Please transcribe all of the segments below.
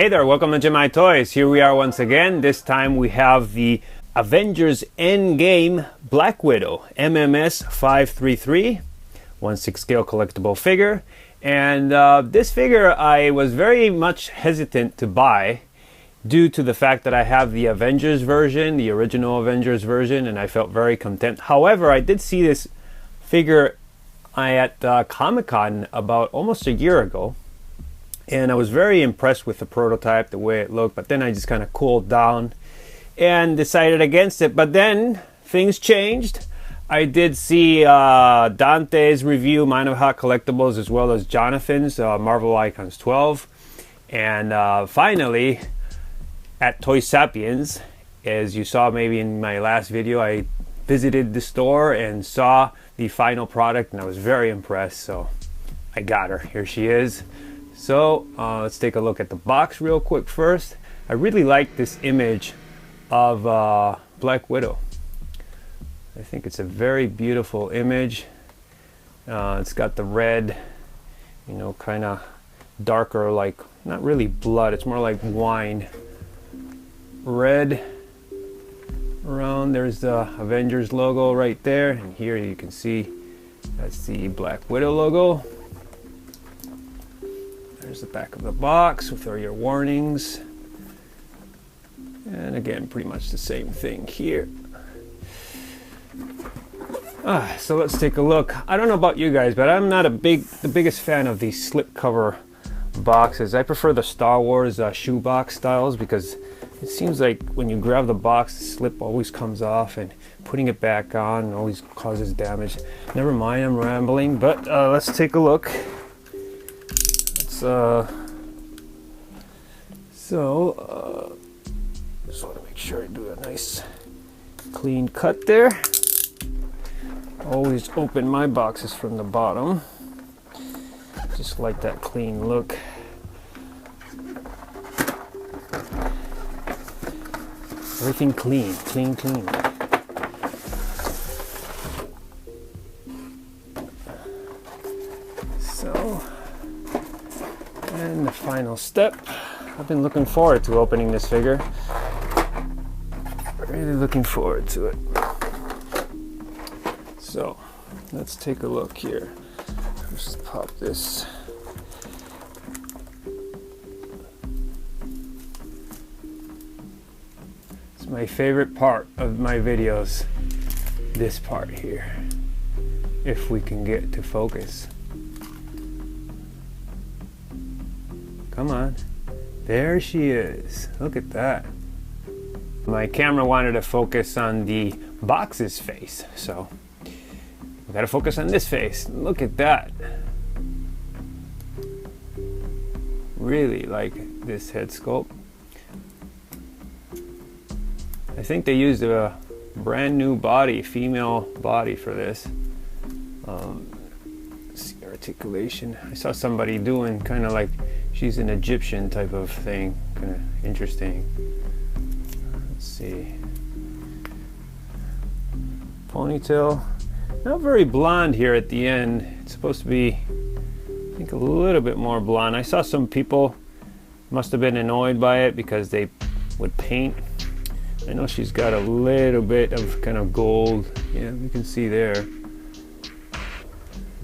Hey there, welcome to GemIIToys. Here we are once again. This time we have the Avengers Endgame Black Widow MMS 533 1/6 scale collectible figure. And this figure I was very much hesitant to buy due to the fact that I have the Avengers version, the original Avengers version, and I felt very content. However, I did see this figure at Comic-Con about almost a year ago, and I was very impressed with the prototype, the way it looked, but then I just kind of cooled down and decided against it. But then things changed. I did see Dante's review, Mind of Hot Collectibles, as well as Jonathan's Marvel Icons 12, and finally at Toy Sapiens, as you saw maybe in my last video, I visited the store and saw the final product, and I was very impressed, so I got her. Here she is. So let's take a look at the box real quick first. I really like this image of Black Widow. I think it's a very beautiful image. It's got the red, you know, kind of darker, like not really blood, it's more like wine red around. There's the Avengers logo right there, and here you can see that's the Black Widow logo. There's the back of the box with all your warnings, and again pretty much the same thing here. So let's take a look. I don't know about you guys, but I'm not the biggest fan of these slipcover boxes. I prefer the Star Wars shoebox styles, because it seems like when you grab the box, the slip always comes off, and putting it back on always causes damage. Never mind, I'm rambling, but let's take a look. Just want to make sure I do a nice clean cut there. Always open my boxes from the bottom. Just like that clean look. Everything clean, clean, clean. So, and the final step. I've been looking forward to opening this figure. Really looking forward to it. So, let's take a look here. Just pop this. It's my favorite part of my videos. This part here. If we can get to focus. Come on. There she is. Look at that. My camera wanted to focus on the box's face, so we gotta focus on this face. Look at that. Really like this head sculpt. I think they used a brand new body, female body for this. Let's see, articulation. I saw somebody doing kind of like she's an Egyptian type of thing. Kind of interesting. Let's see. Ponytail. Not very blonde here at the end. It's supposed to be, I think, a little bit more blonde. I saw some people must have been annoyed by it because they would paint. I know she's got a little bit of kind of gold. Yeah, you can see there.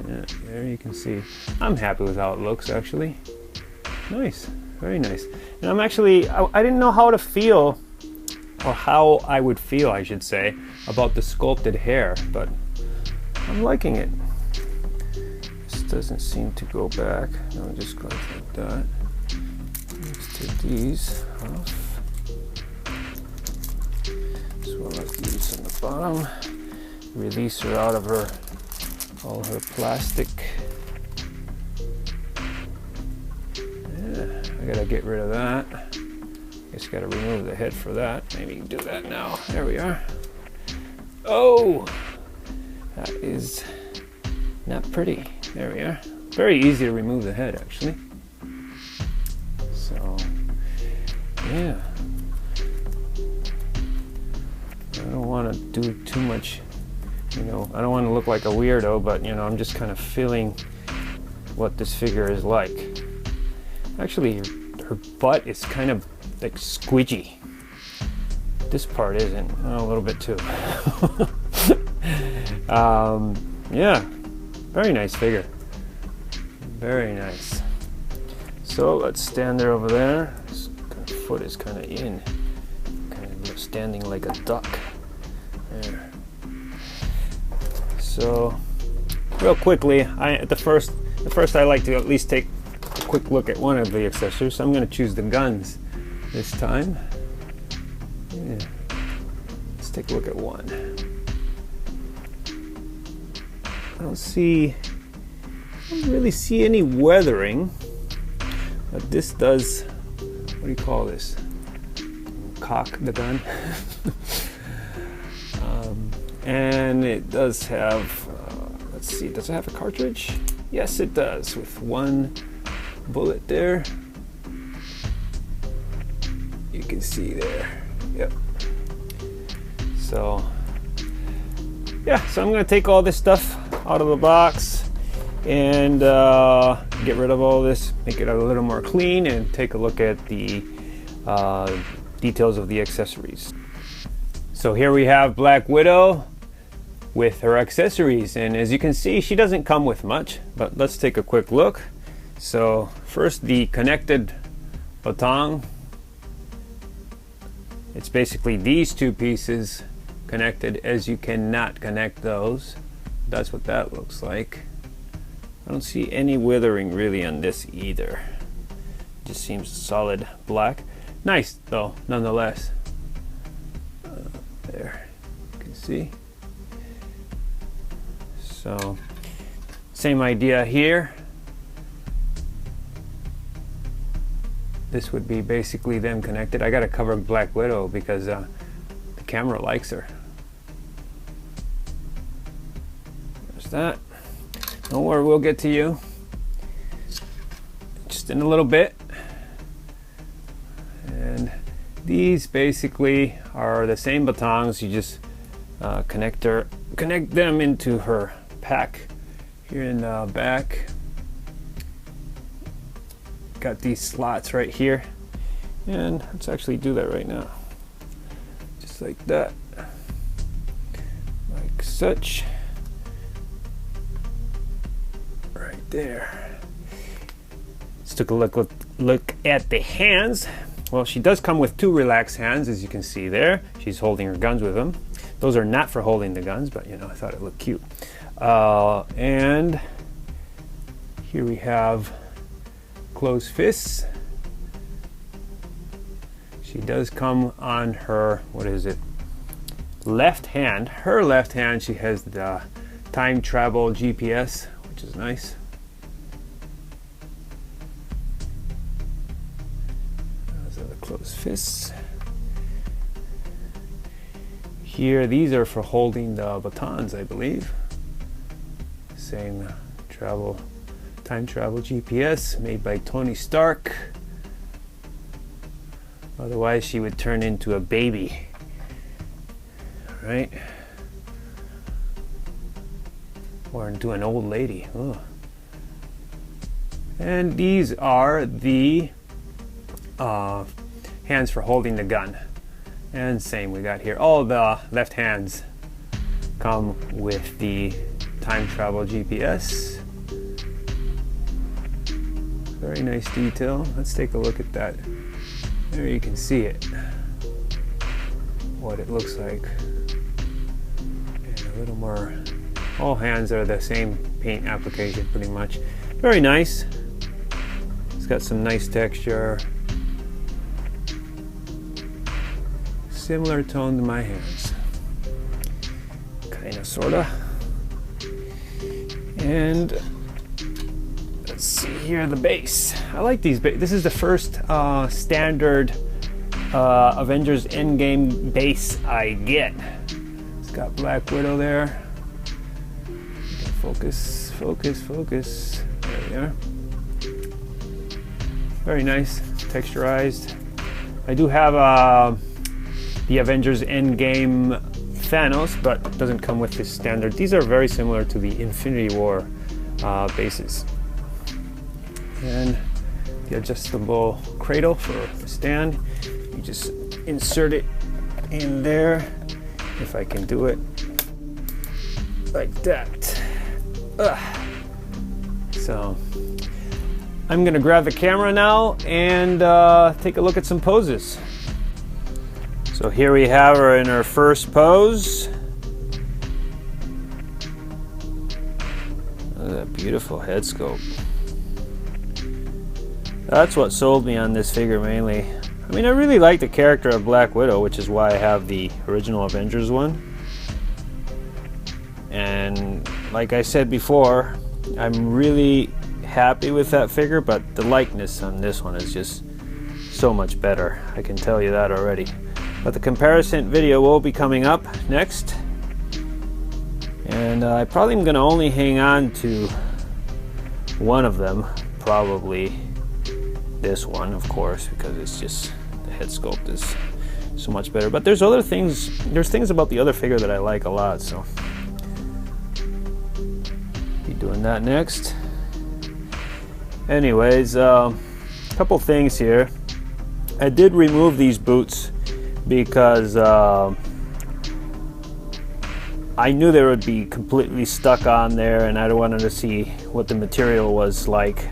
Yeah, there you can see. I'm happy with how it looks, actually. Nice, very nice. And I'm actually, I didn't know how to feel, or how I would feel, I should say, about the sculpted hair, but I'm liking it. This doesn't seem to go back. No, it just goes like that. Let's take these off. As well as these on the bottom. Release her out of all her plastic. Yeah, I gotta get rid of that. Guess gotta remove the head for that. Maybe you can do that now. There we are. Oh! That is not pretty. There we are. Very easy to remove the head, actually. So, yeah. I don't want to do too much, you know, I don't want to look like a weirdo, but, you know, I'm just kind of feeling what this figure is like. Actually, her butt is kind of like squidgy. This part isn't. A little bit too. Yeah, very nice figure. Very nice. So let's stand there over there. His foot is kind of in, kind of standing like a duck. There. So, real quickly, at first I like to at least take a quick look at one of the accessories. So I'm going to choose the guns this time. Yeah. Let's take a look at one. I don't really see any weathering, but this does, what do you call this? Cock the gun. And it does have, let's see, does it have a cartridge? Yes, it does, with one bullet there. You can see there. Yep. So, yeah, so I'm going to take all this stuff out of the box and get rid of all this, make it a little more clean, and take a look at the details of the accessories. So here we have Black Widow with her accessories, and as you can see, she doesn't come with much, but let's take a quick look. So first, the connected baton. It's basically these two pieces connected, as you cannot connect those. That's what that looks like. I don't see any weathering really on this either. It just seems solid black. Nice though, nonetheless. There, you can see. So, same idea here. This would be basically them connected. I gotta cover Black Widow because the camera likes her. There's that. Don't worry, we'll get to you. Just in a little bit. And these basically are the same batons. You just connect them into her pack here in the back. Got these slots right here, and let's actually do that right now. Just like that, like such. Right there. Let's take a look at the hands. Well, she does come with two relaxed hands, as you can see there. She's holding her guns with them. Those are not for holding the guns, but you know, I thought it looked cute. And here we have closed fists. She does come on her, what is it? Left hand. Her left hand, she has the time travel GPS, which is nice. Closed fists. Here, these are for holding the batons, I believe. Same time travel GPS made by Tony Stark. Otherwise, she would turn into a baby. All right? Or into an old lady. Oh. And these are the hands for holding the gun. And same we got here. All the left hands come with the time travel GPS. Very nice detail. Let's take a look at that. There you can see it. What it looks like. And a little more. All hands are the same paint application pretty much. Very nice. It's got some nice texture. Similar tone to my hands. Kinda, sorta. And let's see here, the base. I like these. This is the first standard Avengers Endgame base I get. It's got Black Widow there. Focus, focus, focus. There we are. Very nice, texturized. I do have the Avengers Endgame Thanos, but it doesn't come with this standard. These are very similar to the Infinity War bases. And the adjustable cradle for the stand. You just insert it in there, if I can do it, like that. So I'm gonna grab the camera now and take a look at some poses. So here we have her in her first pose. Look at that beautiful head sculpt. That's what sold me on this figure mainly. I mean, I really like the character of Black Widow, which is why I have the original Avengers one. And like I said before, I'm really happy with that figure, but the likeness on this one is just so much better. I can tell you that already. But the comparison video will be coming up next. And I probably am going to only hang on to one of them, probably this one, of course, because it's just, the head sculpt is so much better. But there's other things, there's things about the other figure that I like a lot, so be doing that next. Anyways, couple things here. I did remove these boots because I knew they would be completely stuck on there, and I wanted to see what the material was like,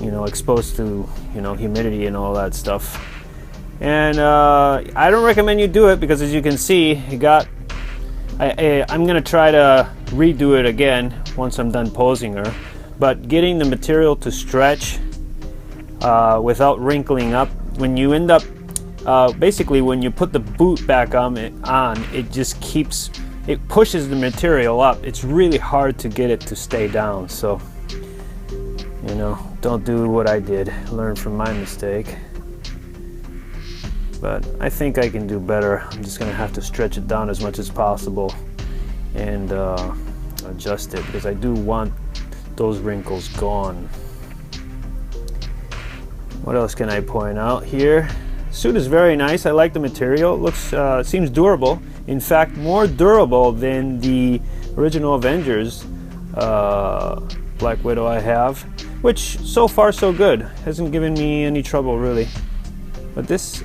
you know, exposed to, you know, humidity and all that stuff. And I don't recommend you do it because, as you can see, it got, I'm gonna try to redo it again once I'm done posing her, but getting the material to stretch without wrinkling up, when you end up basically when you put the boot back on, it just keeps, it pushes the material up. It's really hard to get it to stay down. So, you know, don't do what I did. Learn from my mistake. But I think I can do better. I'm just gonna have to stretch it down as much as possible and adjust it, because I do want those wrinkles gone. What else can I point out here? Suit is very nice. I like the material. It looks, seems durable. In fact, more durable than the original Avengers Black Widow I have, which so far so good. Hasn't given me any trouble really. But this,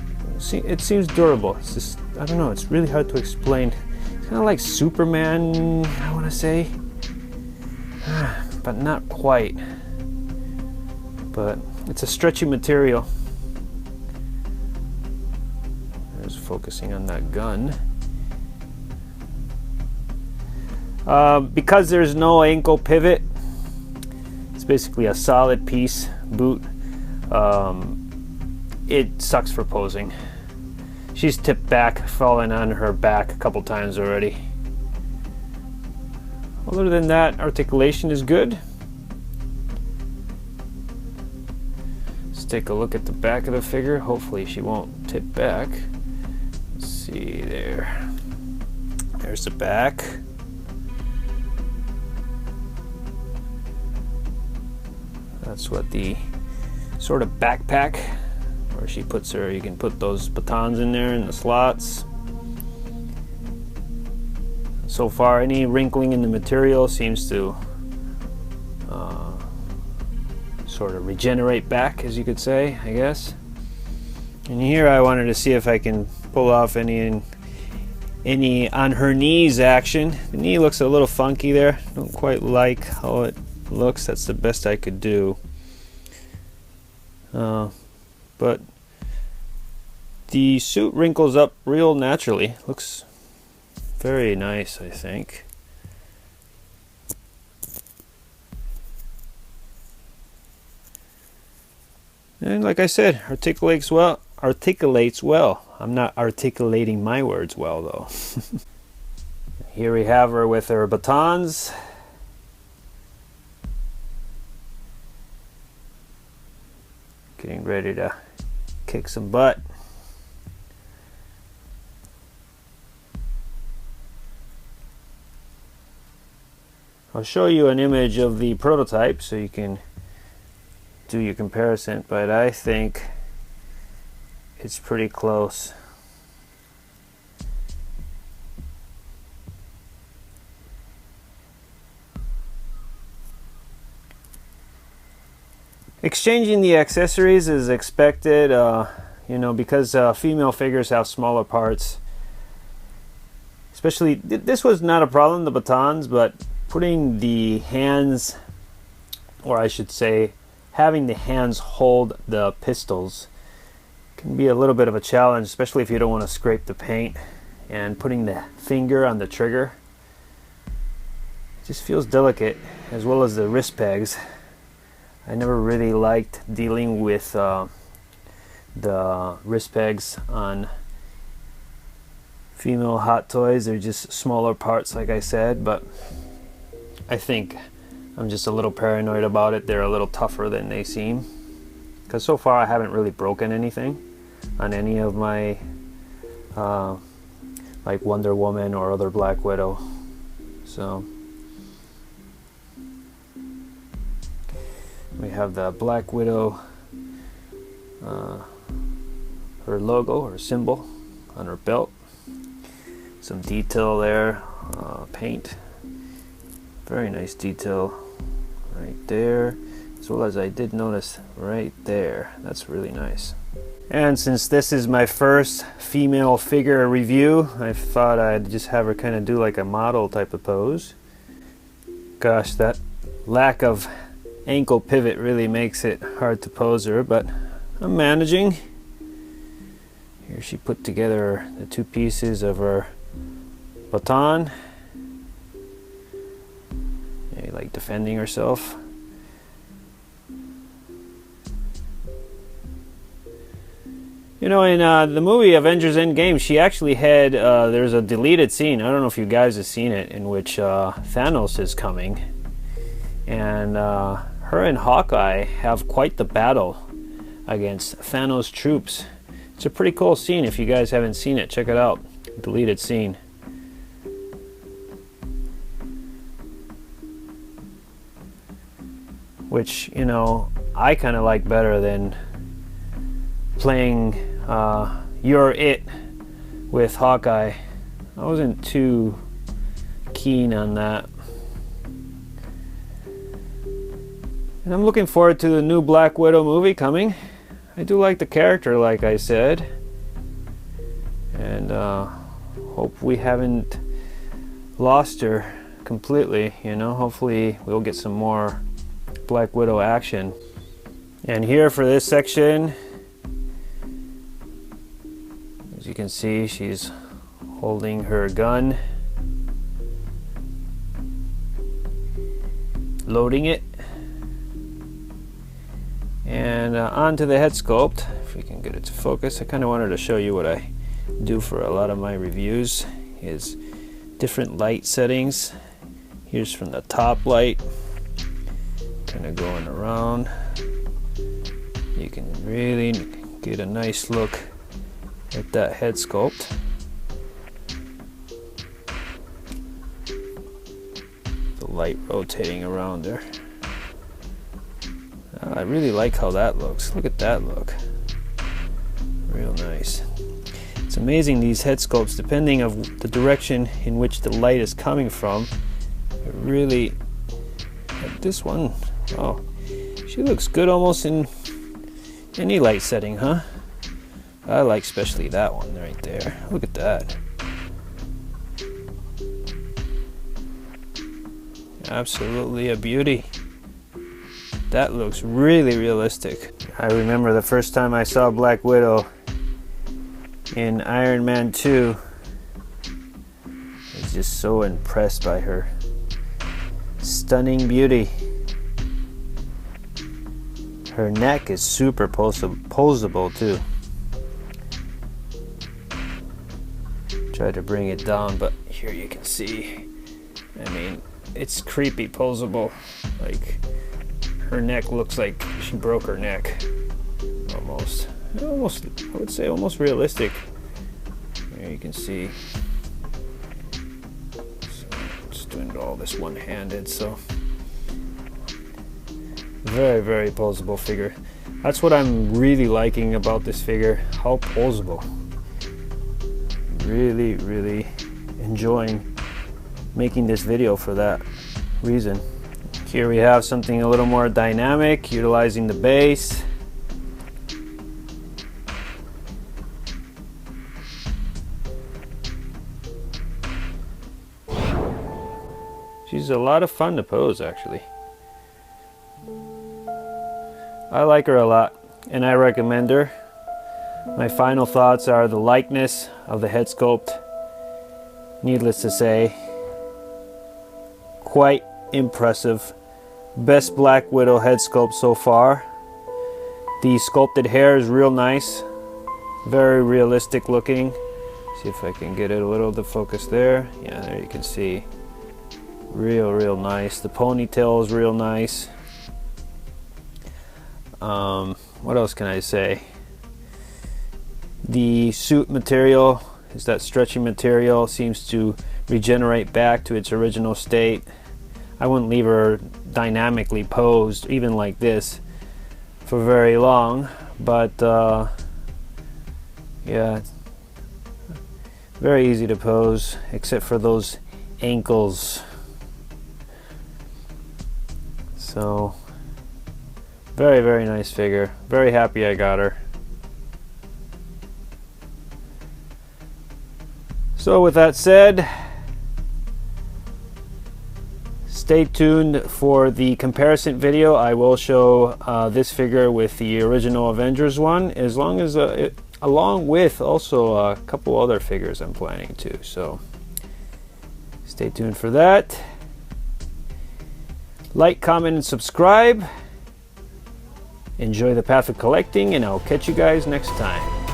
it seems durable. It's just, I don't know, it's really hard to explain. It's kind of like Superman, I want to say, but not quite. But it's a stretchy material. There's focusing on that gun. Because there's no ankle pivot, it's basically a solid piece boot. It sucks for posing. She's tipped back, fallen on her back a couple times already. Other than that, articulation is good. Let's take a look at the back of the figure. Hopefully she won't tip back. Let's see there. There's the back. That's what the sort of backpack where she puts her, you can put those batons in there in the slots. So far, any wrinkling in the material seems to sort of regenerate back, as you could say, I guess. And here I wanted to see if I can pull off any on her knees action. The knee looks a little funky there. Don't quite like how it looks. That's the best I could do. But the suit wrinkles up real naturally. Looks very nice, I think. And like I said, articulates well. I'm not articulating my words well though. Here we have her with her batons. Getting ready to kick some butt. I'll show you an image of the prototype so you can do your comparison, but I think it's pretty close. Exchanging the accessories is expected, you know, because female figures have smaller parts. Especially, this was not a problem, the batons, but putting the hands, or I should say, having the hands hold the pistols can be a little bit of a challenge, especially if you don't want to scrape the paint. And putting the finger on the trigger just feels delicate, as well as the wrist pegs. I never really liked dealing with the wrist pegs on female Hot Toys. They're just smaller parts, like I said, but I think I'm just a little paranoid about it. They're a little tougher than they seem, because so far I haven't really broken anything on any of my like Wonder Woman or other Black Widow. So we have the Black Widow, her logo or symbol on her belt. Some detail there, paint. Very nice detail right there, as well as I did notice right there. That's really nice. And since this is my first female figure review, I thought I'd just have her kind of do like a model type of pose. Gosh, that lack of ankle pivot really makes it hard to pose her, but I'm managing. Here she put together the two pieces of her baton. Yeah, like defending herself. You know, in the movie Avengers Endgame, she actually had, there's a deleted scene, I don't know if you guys have seen it, in which Thanos is coming. And her and Hawkeye have quite the battle against Thanos' troops. It's a pretty cool scene. If you guys haven't seen it, check it out. Deleted scene. Which, you know, I kind of like better than playing You're It with Hawkeye. I wasn't too keen on that. And I'm looking forward to the new Black Widow movie coming. I do like the character, like I said. And hope we haven't lost her completely, you know. Hopefully we'll get some more Black Widow action. And here for this section, as you can see, she's holding her gun, loading it, and onto the head sculpt. If we can get it to focus, I kind of wanted to show you what I do for a lot of my reviews is different light settings. Here's from the top light, kind of going around. You can really get a nice look at that head sculpt. The light rotating around there. I really like how that looks. Look at that look. Real nice. It's amazing, these head sculpts, depending of the direction in which the light is coming from. It really, this one, oh, she looks good almost in any light setting, huh? I like especially that one right there. Look at that. Absolutely a beauty. That looks really realistic. I remember the first time I saw Black Widow in Iron Man 2. I was just so impressed by her stunning beauty. Her neck is super posable too. Try to bring it down, but here you can see. I mean, it's creepy posable. Like, her neck looks like she broke her neck. Almost, I would say almost realistic. Here you can see. So, just doing all this one-handed, so. Very, very posable figure. That's what I'm really liking about this figure, how posable. Really, really enjoying making this video for that reason. Here we have something a little more dynamic, utilizing the base. She's a lot of fun to pose, actually. I like her a lot, and I recommend her. My final thoughts are the likeness of the head sculpt. Needless to say, quite impressive. Best Black Widow head sculpt so far. The sculpted hair is real nice, very realistic looking. See if I can get it a little to focus there. Yeah, there you can see. Real nice. The ponytail is real nice. What else can I say? The suit material is that stretchy material, seems to regenerate back to its original state. I wouldn't leave her dynamically posed, even like this, for very long, but yeah, very easy to pose, except for those ankles. So, very nice figure. Very happy I got her. So with that said, stay tuned for the comparison video. I will show this figure with the original Avengers one, along with also a couple other figures I'm planning to. So stay tuned for that. Like, comment, and subscribe. Enjoy the path of collecting, and I'll catch you guys next time.